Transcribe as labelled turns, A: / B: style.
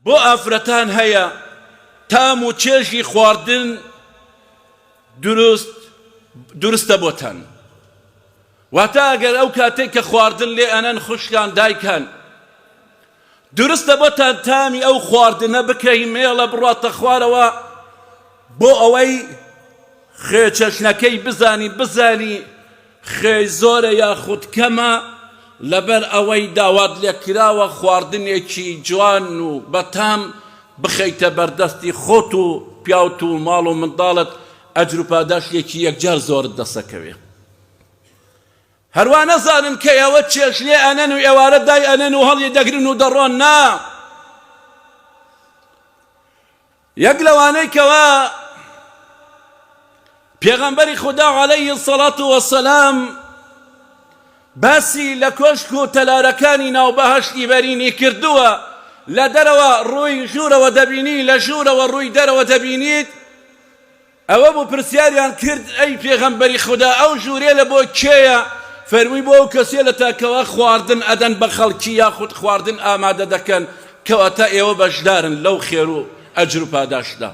A: بۆ ئافرەتان هەیە تام و چێژی خواردن دروستە بۆتان، واتە ئەگەر ئەو کاتێک کە خواردن لێ ئەنەن خوشکان دایکان دروستە بۆتان تامی ئەو خواردنە بکەی مێڵە بڕاتە خوارەوە بۆ ئەوەی خێچەشنەکەی بزانی خێ زۆرە یاخود کەمە، لەبەر ئەوەی داوات لێکراوە خواردنێکی جوان و بەتام بخەیتە بەردەستی خۆت و پیاوت و ماڵ و منداڵت ئەجر و پاداشتێکی یەکجار زۆرت دەسەکەوێ. هەروە نەزانن کە ئێوە چێش لێ ئەنەن و ئێوارە دای ئەنەن و هەڵی دەگرن و دەڕۆن، نا. یەک لەوانەی کەوە پێغەمبەری خوددا عەلەیهی السەڵات وەسەلام باسی لە کۆشک و تەلارەکانی ناوبەهەشتی بەرینی کردووە، لە دەرەوە ڕووی ژوورەوە دەبینی، لە ژوورەوە ڕووی دەرەوە دەبینیت. ئەوە بوو پرسیاریان کرد ئەی پێغەمبەری خوددا ئەو ژوورێ لە بۆ کێیە؟ فەرمووی بۆ ئەو کەسێ لە تاکەوە خواردن ئەدەن بە خەڵکی یاخود خواردن ئامادە دەکەن کەواتە ئێوە بەشدارن لەو خێر و ئەجر و پاداشدا.